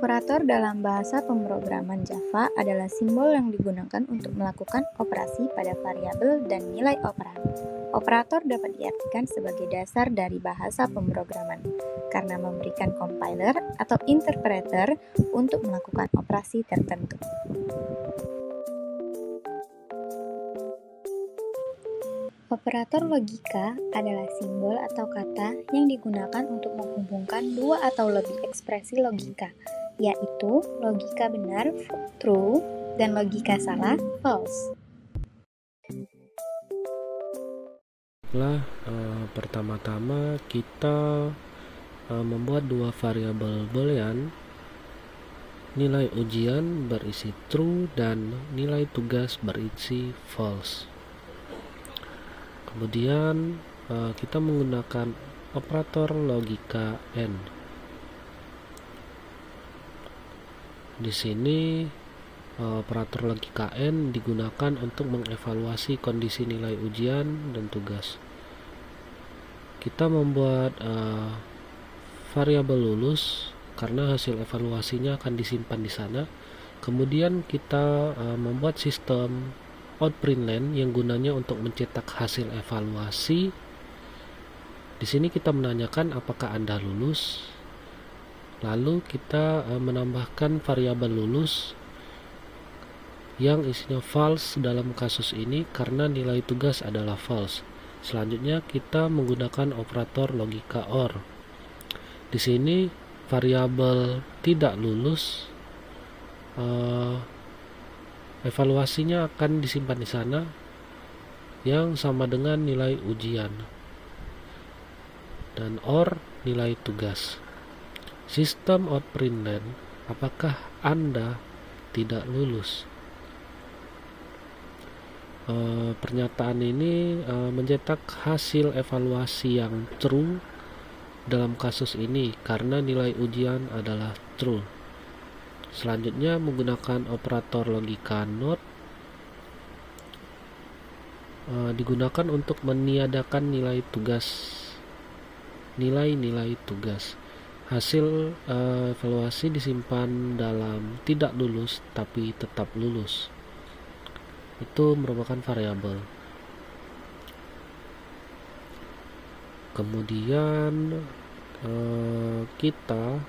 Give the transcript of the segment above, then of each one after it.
Operator dalam bahasa pemrograman Java adalah simbol yang digunakan untuk melakukan operasi pada variabel dan nilai operan. Operator dapat diartikan sebagai dasar dari bahasa pemrograman karena memberikan compiler atau interpreter untuk melakukan operasi tertentu. Operator logika adalah simbol atau kata yang digunakan untuk menghubungkan dua atau lebih ekspresi logika, yaitu logika benar, true, dan logika salah, false. Pertama-tama kita membuat dua variabel boolean, nilai ujian berisi true dan nilai tugas berisi false. Kemudian kita menggunakan operator logika AND. Di sini operator logika AND digunakan untuk mengevaluasi kondisi nilai ujian dan tugas. Kita membuat variabel lulus karena hasil evaluasinya akan disimpan di sana. Kemudian kita membuat sistem outPrintln yang gunanya untuk mencetak hasil evaluasi. Di sini kita menanyakan apakah Anda lulus. Lalu kita menambahkan variabel lulus yang isinya false dalam kasus ini karena nilai tugas adalah false. Selanjutnya kita menggunakan operator logika OR. Di sini variabel tidak lulus evaluasinya akan disimpan di sana yang sama dengan nilai ujian, dan OR nilai tugas. Sistem outPrintln, apakah Anda tidak lulus? Pernyataan ini mencetak hasil evaluasi yang true dalam kasus ini karena nilai ujian adalah true. Selanjutnya menggunakan operator logika NOT digunakan untuk meniadakan nilai tugas. Hasil evaluasi disimpan dalam tidak lulus tapi tetap lulus. Itu merupakan variabel. Kemudian kita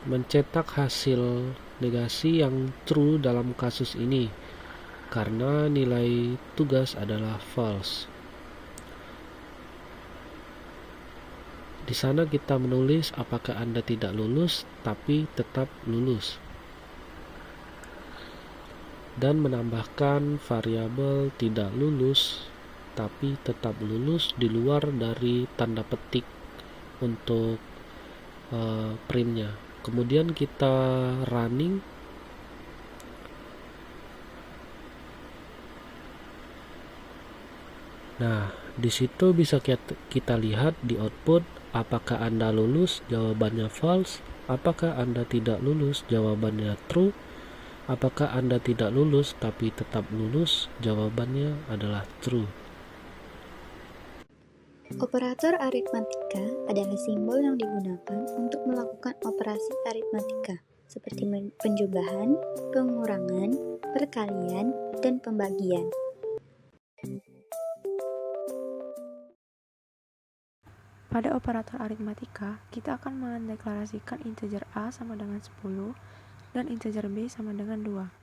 mencetak hasil negasi yang true dalam kasus ini karena nilai tugas adalah false. Di sana kita menulis apakah Anda tidak lulus tapi tetap lulus, dan menambahkan variabel tidak lulus tapi tetap lulus di luar dari tanda petik untuk printnya. Kemudian kita running. Nah, di situ bisa kita lihat di output apakah Anda lulus, jawabannya false. Apakah Anda tidak lulus, jawabannya true. Apakah Anda tidak lulus tapi tetap lulus, jawabannya adalah true. Operator aritmatika adalah simbol yang digunakan untuk melakukan operasi aritmatika seperti penjumlahan, pengurangan, perkalian, dan pembagian. Pada operator aritmatika, kita akan mendeklarasikan integer A sama dengan 10 dan integer B sama dengan 2.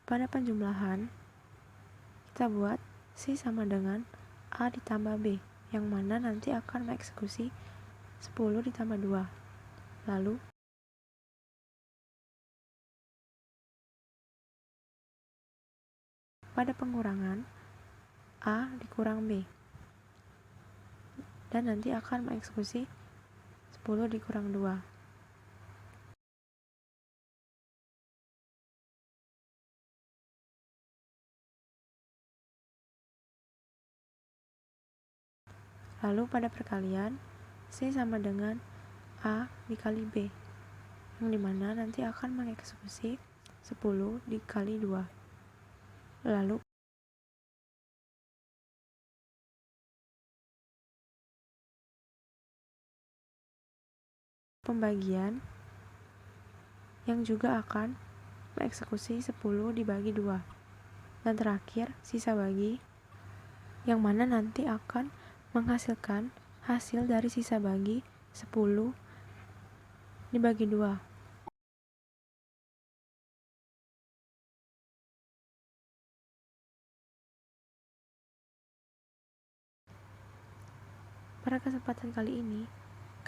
Pada penjumlahan, kita buat C sama dengan A ditambah B, yang mana nanti akan mengeksekusi 10 ditambah 2. Lalu, pada pengurangan, A dikurang B, dan nanti akan mengeksekusi 10 dikurang 2. Lalu pada perkalian, C sama dengan A dikali B, yang dimana nanti akan mengeksekusi 10 dikali 2. Lalu pembagian yang juga akan mengeksekusi 10 dibagi 2. Dan terakhir, sisa bagi yang mana nanti akan menghasilkan hasil dari sisa bagi 10 dibagi 2. Pada kesempatan kali ini,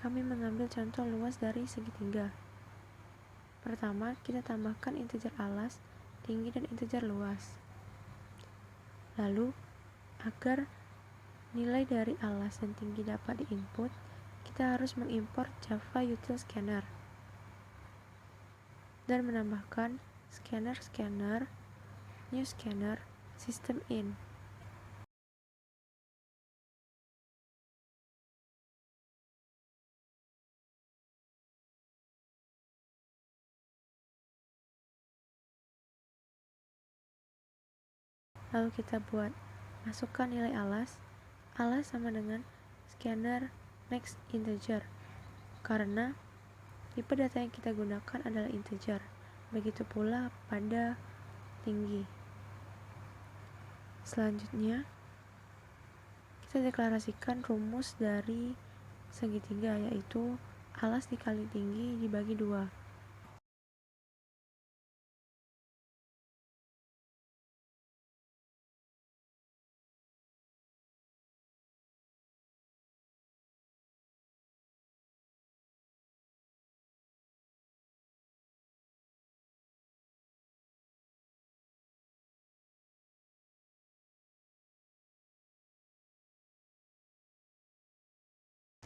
kami mengambil contoh luas dari segitiga. Pertama, kita tambahkan integer alas, tinggi, dan integer luas. Lalu, agar nilai dari alas dan tinggi dapat diinput, kita harus mengimport Java Util Scanner dan menambahkan scanner new scanner system in. Lalu kita masukkan nilai alas sama dengan scanner next integer, karena tipe data yang kita gunakan adalah integer. Begitu pula pada tinggi. Selanjutnya, kita deklarasikan rumus dari segitiga, yaitu alas dikali tinggi dibagi 2.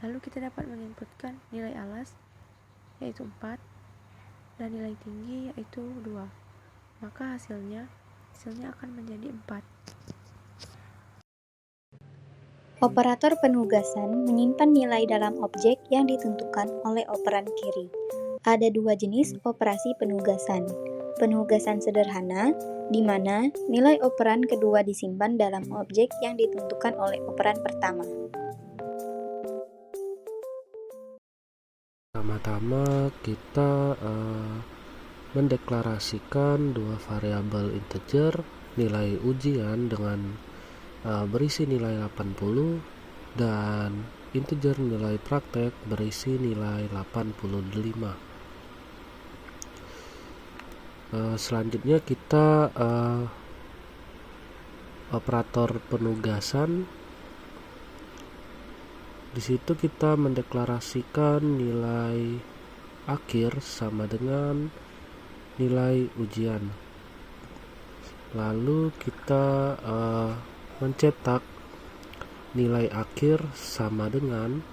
Lalu kita dapat menginputkan nilai alas, yaitu 4, dan nilai tinggi, yaitu 2. Maka hasilnya akan menjadi 4. Operator penugasan menyimpan nilai dalam objek yang ditentukan oleh operan kiri. Ada 2 jenis operasi penugasan. Penugasan sederhana, di mana nilai operan kedua disimpan dalam objek yang ditentukan oleh operan pertama. Pertama-tama kita mendeklarasikan 2 variabel integer nilai ujian dengan berisi nilai 80 dan integer nilai praktek berisi nilai 85. Selanjutnya kita operator penugasan. Di situ kita mendeklarasikan nilai akhir sama dengan nilai ujian. Lalu kita mencetak nilai akhir sama dengan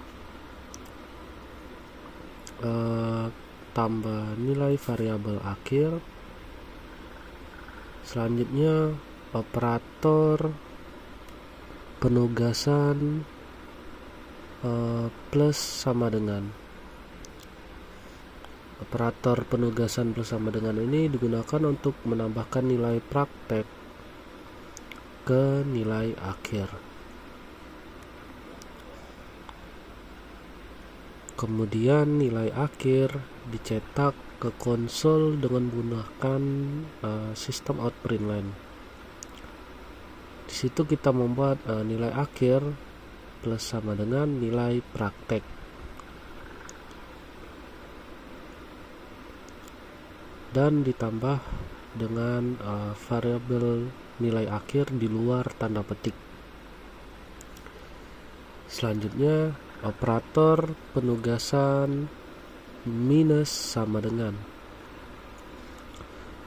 tambah nilai variabel akhir. Selanjutnya operator penugasan plus sama dengan. Operator penugasan plus sama dengan ini digunakan untuk menambahkan nilai praktek ke nilai akhir. Kemudian nilai akhir dicetak ke konsol dengan menggunakan sistem out print line. Di situ kita membuat nilai akhir plus sama dengan nilai praktek. Dan ditambah dengan variabel nilai akhir di luar tanda petik. Selanjutnya operator penugasan minus sama dengan.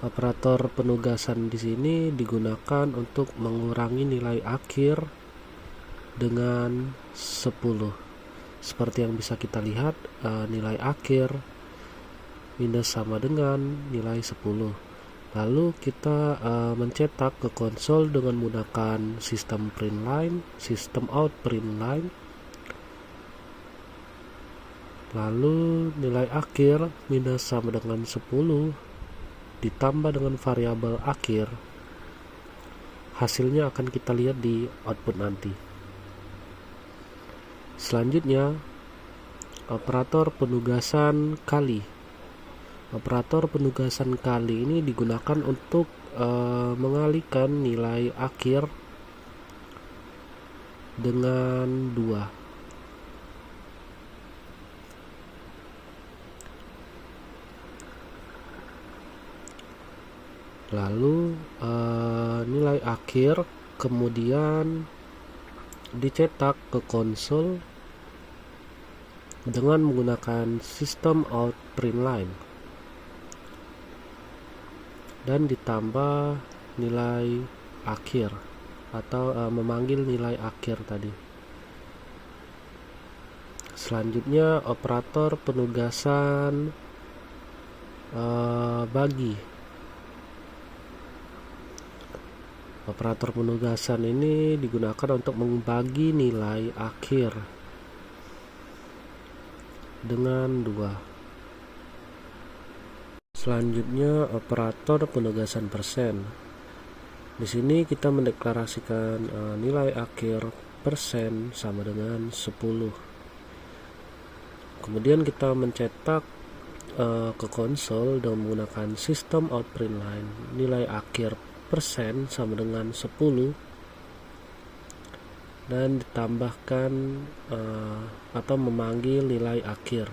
Operator penugasan di sini digunakan untuk mengurangi nilai akhir dengan 10. Seperti yang bisa kita lihat, nilai akhir minus sama dengan nilai 10. Lalu kita mencetak ke konsol dengan menggunakan sistem print line, sistem out print line. Lalu nilai akhir minus sama dengan 10 ditambah dengan variabel akhir. Hasilnya akan kita lihat di output nanti. Selanjutnya operator penugasan kali. Operator penugasan kali ini digunakan untuk mengalihkan nilai akhir dengan 2. Lalu nilai akhir kemudian dicetak ke konsol dengan menggunakan sistem out print line dan ditambah nilai akhir atau memanggil nilai akhir tadi. Selanjutnya operator penugasan bagi. Operator penugasan ini digunakan untuk membagi nilai akhir dengan 2. Selanjutnya operator penugasan persen. Di sini kita mendeklarasikan nilai akhir persen sama dengan 10. Kemudian kita mencetak ke konsol dengan menggunakan sistem out print line nilai akhir persen sama dengan 10 dan ditambahkan atau memanggil nilai akhir.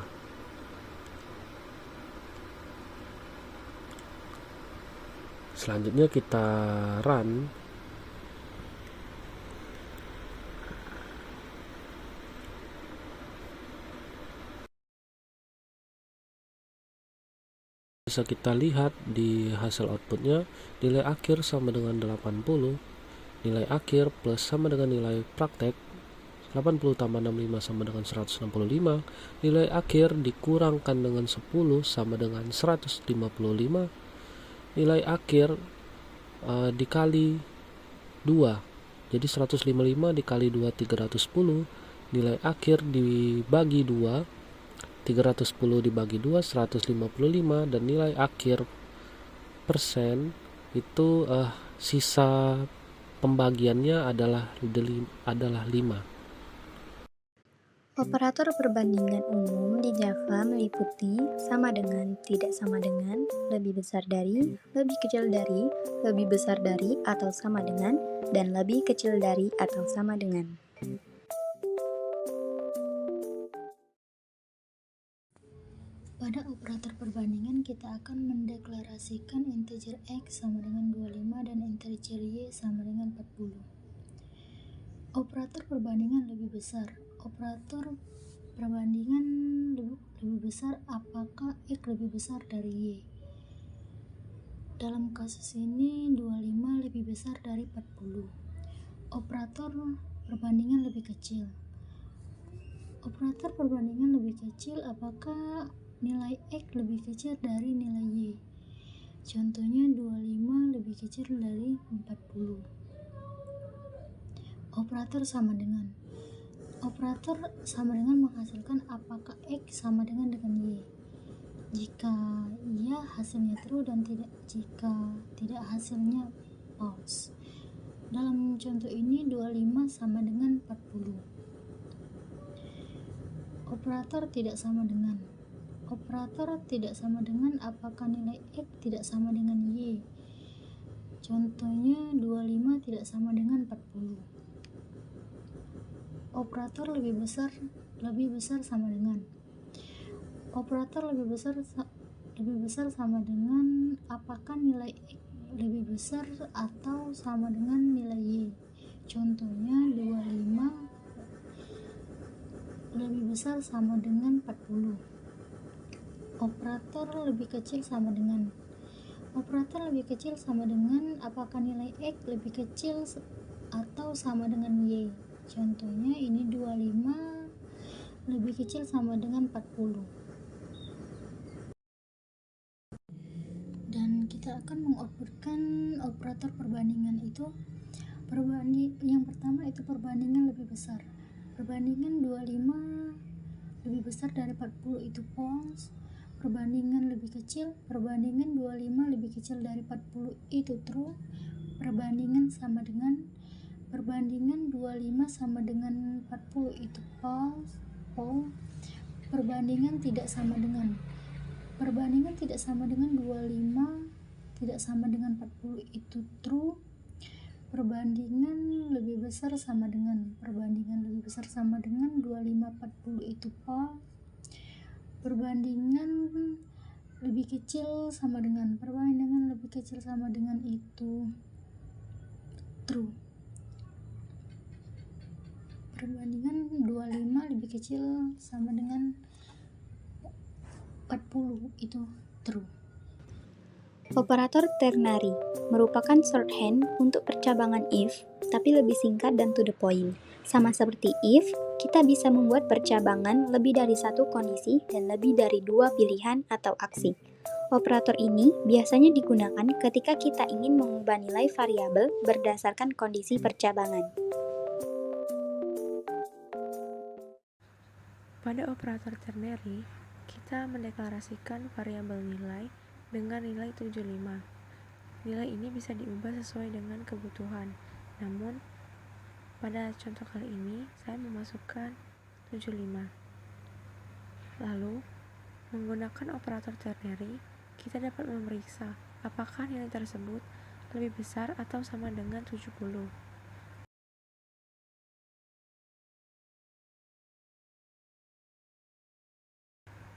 Selanjutnya kita run. Bisa kita lihat di hasil outputnya, nilai akhir sama dengan 80, nilai akhir plus sama dengan nilai praktek 80 tambah 65 sama dengan 165, nilai akhir dikurangkan dengan 10 sama dengan 155, nilai akhir dikali 2, jadi 155 dikali 2 310, nilai akhir dibagi 2, 310 dibagi 2 155, dan nilai akhir persen itu sisa pembagiannya adalah 5. Operator perbandingan umum di Java meliputi sama dengan, tidak sama dengan, lebih besar dari, lebih kecil dari, lebih besar dari atau sama dengan, dan lebih kecil dari atau sama dengan. Pada operator perbandingan kita akan mendeklarasikan integer x sama dengan 25 dan integer y sama dengan 40. Operator perbandingan lebih besar. Operator perbandingan lebih besar apakah x lebih besar dari y? Dalam kasus ini 25 lebih besar dari 40. Operator perbandingan lebih kecil. Operator perbandingan lebih kecil apakah nilai x lebih kecil dari nilai y? Contohnya 25 lebih kecil dari 40. Operator sama dengan. Operator sama dengan menghasilkan apakah x sama dengan y. Jika iya hasilnya true dan jika tidak hasilnya false. Dalam contoh ini 25 sama dengan 40. Operator tidak sama dengan. Operator tidak sama dengan apakah nilai x tidak sama dengan y. Contohnya 25 tidak sama dengan 40. Operator lebih besar sama dengan. Operator lebih besar sama dengan apakah nilai x lebih besar atau sama dengan nilai y. Contohnya 25 lebih besar sama dengan 40. Operator lebih kecil sama dengan. Operator lebih kecil sama dengan apakah nilai x lebih kecil atau sama dengan y. Contohnya ini 25 lebih kecil sama dengan 40. Dan kita akan mengoutputkan operator perbandingan itu. Yang pertama itu perbandingan lebih besar. Perbandingan 25 lebih besar dari 40 itu false. Perbandingan lebih kecil, perbandingan 25 lebih kecil dari 40 itu true. Perbandingan sama dengan, perbandingan 25 sama dengan 40 itu false. perbandingan tidak sama dengan 25 tidak sama dengan 40 itu true. Perbandingan lebih besar sama dengan 25-40 itu false. Perbandingan lebih kecil sama dengan itu true. Perbandingan 25 lebih kecil sama dengan 40 itu true. Operator ternary merupakan shorthand untuk percabangan if, tapi lebih singkat dan to the point. Sama seperti if, kita bisa membuat percabangan lebih dari satu kondisi dan lebih dari dua pilihan atau aksi. Operator ini biasanya digunakan ketika kita ingin mengubah nilai variabel berdasarkan kondisi percabangan. Pada operator ternary, kita mendeklarasikan variabel nilai dengan nilai 75. Nilai ini bisa diubah sesuai dengan kebutuhan. Namun, pada contoh kali ini, saya memasukkan 75. Lalu, menggunakan operator ternary, kita dapat memeriksa apakah nilai tersebut lebih besar atau sama dengan 70.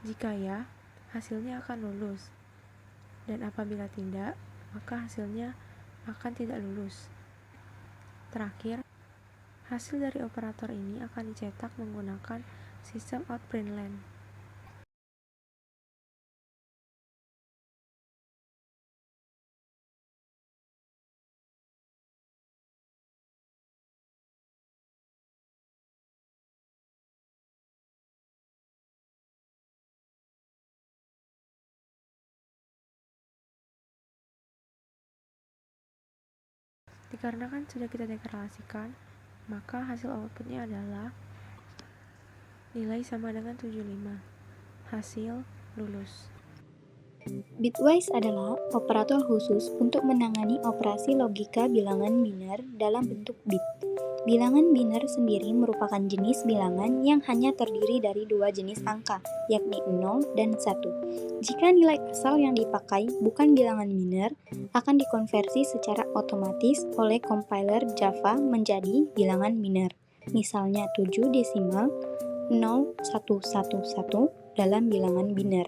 Jika ya, hasilnya akan lulus. Dan apabila tidak, maka hasilnya akan tidak lulus. Terakhir, hasil dari operator ini akan dicetak menggunakan sistem outprintlen. Dikarenakan sudah kita deklarasikan, maka hasil outputnya adalah nilai sama dengan 75. Hasil lulus. Bitwise adalah operator khusus untuk menangani operasi logika bilangan biner dalam bentuk bit. Bilangan biner sendiri merupakan jenis bilangan yang hanya terdiri dari dua jenis angka, yakni 0 dan 1. Jika nilai asal yang dipakai bukan bilangan biner, akan dikonversi secara otomatis oleh compiler Java menjadi bilangan biner. Misalnya 7 desimal 0111 dalam bilangan biner.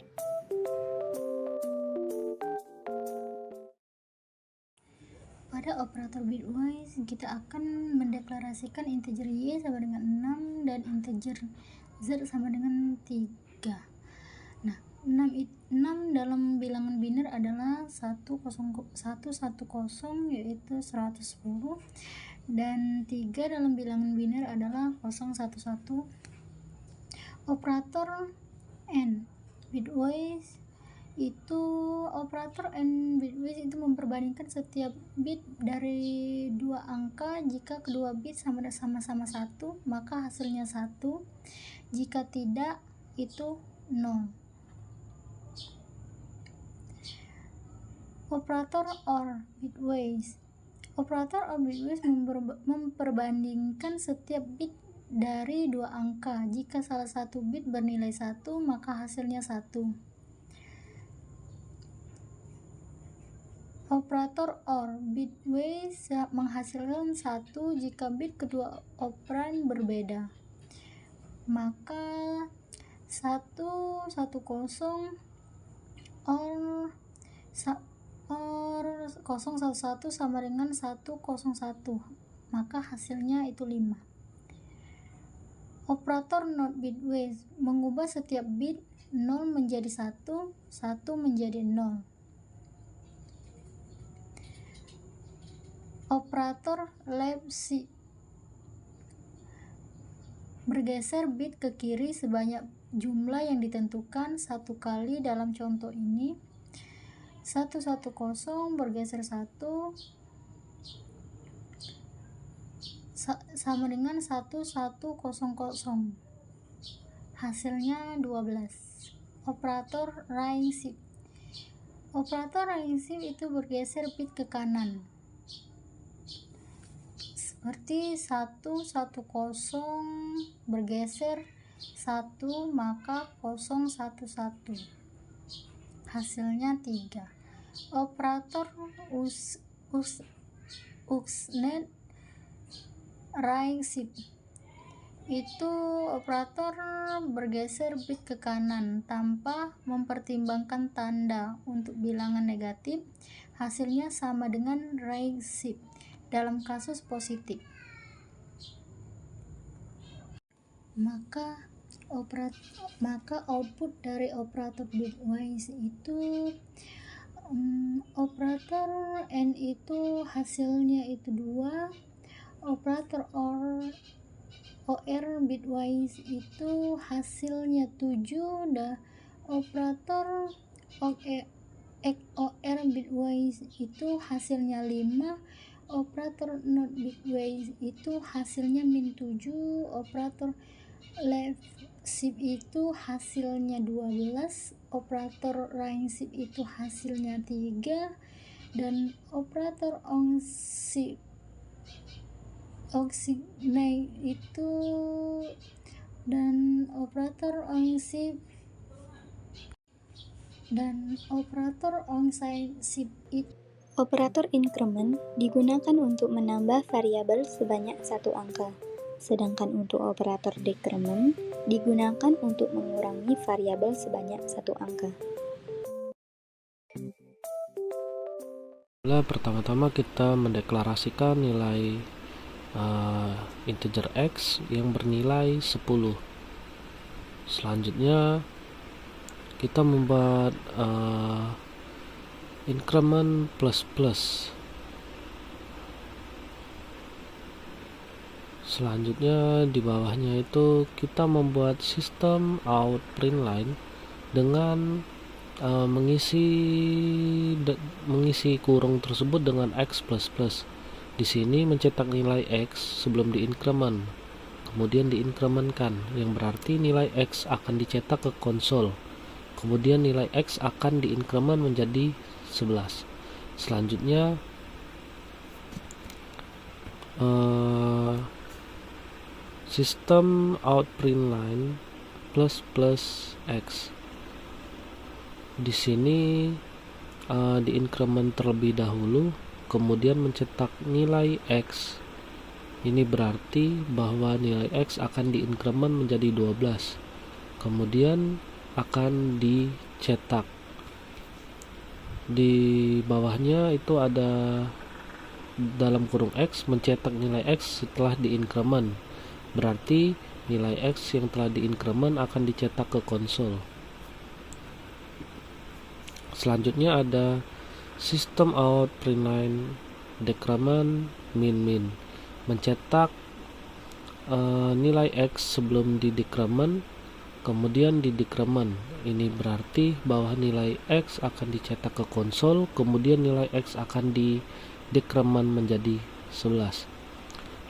Pada operator bitwise, kita akan mendeklarasikan integer y sama dengan 6 dan integer z sama dengan 3. Nah, 6 dalam bilangan biner adalah 110 yaitu 110, dan 3 dalam bilangan biner adalah 011. Operator AND bitwise itu memperbandingkan setiap bit dari dua angka. Jika kedua bit sama-sama 1, maka hasilnya 1. Jika tidak, itu 0. Operator OR bitwise memperbandingkan setiap bit dari dua angka. Jika salah satu bit bernilai 1, maka hasilnya 1. Operator OR bitwise menghasilkan 1 jika bit kedua operan berbeda. Maka 110 OR 011 sama dengan 101, maka hasilnya itu 5. Operator NOT bitwise mengubah setiap bit 0 menjadi 1, 1 menjadi 0. Operator left shift bergeser bit ke kiri sebanyak jumlah yang ditentukan satu kali. Dalam contoh ini 110 bergeser 1 sama dengan 1100, hasilnya 12. Operator right shift itu bergeser bit ke kanan seperti 110 bergeser 1 maka 011 hasilnya 3. Operator Uxnet right shift itu operator bergeser bit ke kanan tanpa mempertimbangkan tanda. Untuk bilangan negatif hasilnya sama dengan right shift dalam kasus positif. Maka output dari operator bitwise itu operator N itu hasilnya itu 2, operator OR bitwise itu hasilnya 7, dan operator OR bitwise itu hasilnya 5, operator NOT bitwise itu hasilnya -7, operator left shift itu hasilnya 12, operator right shift itu hasilnya 3, dan operator oxygenate itu dan operator onside shift itu. Operator increment digunakan untuk menambah variabel sebanyak satu angka, sedangkan untuk operator decrement digunakan untuk mengurangi variabel sebanyak satu angka. Pertama-tama kita mendeklarasikan nilai integer x yang bernilai 10. Selanjutnya kita membuat increment plus. Selanjutnya di bawahnya itu kita membuat sistem out print line dengan mengisi kurung tersebut dengan x plus. Di sini mencetak nilai x sebelum diincrement, kemudian diincrementkan, yang berarti nilai x akan dicetak ke konsol. Kemudian nilai x akan diincrement menjadi 11. Selanjutnya sistem out print line plus x. Di sini diincrement terlebih dahulu, kemudian mencetak nilai x. Ini berarti bahwa nilai x akan diincrement menjadi 12. Kemudian akan dicetak. Di bawahnya itu ada dalam kurung x mencetak nilai x setelah diincrement. Berarti nilai x yang telah diincrement akan dicetak ke konsol. Selanjutnya ada system out print line decrement min. Mencetak nilai x sebelum didecrement, kemudian didecrement. Ini berarti bahwa nilai x akan dicetak ke konsol, kemudian nilai x akan didecrement menjadi 11.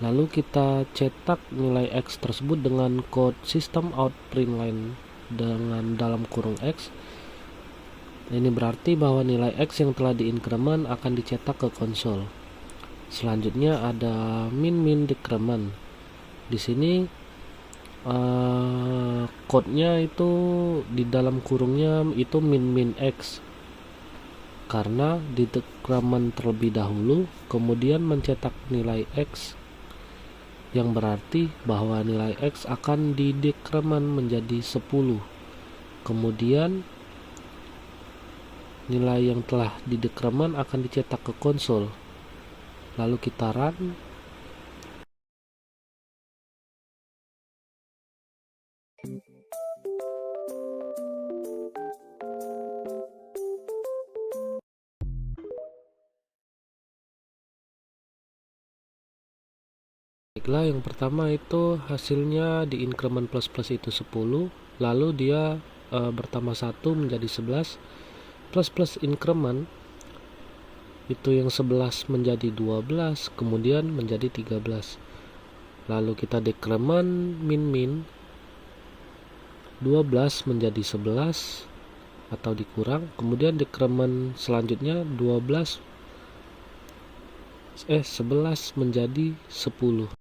Lalu kita cetak nilai x tersebut dengan kode system out print line dengan dalam kurung x. Ini berarti bahwa nilai x yang telah diincrement akan dicetak ke konsol. Selanjutnya ada min decrement. Di sini kodenya itu di dalam kurungnya itu min x, karena di decrement terlebih dahulu kemudian mencetak nilai x, yang berarti bahwa nilai x akan di decrement menjadi 10. Kemudian nilai yang telah di decrement akan dicetak ke konsol. Lalu kita run. Baiklah, yang pertama itu hasilnya di increment plus itu 10, lalu dia bertambah 1 menjadi 11, plus increment itu yang 11 menjadi 12, kemudian menjadi 13. Lalu kita decrement min 12 menjadi 11 atau dikurang, kemudian decrement selanjutnya 11 menjadi 10.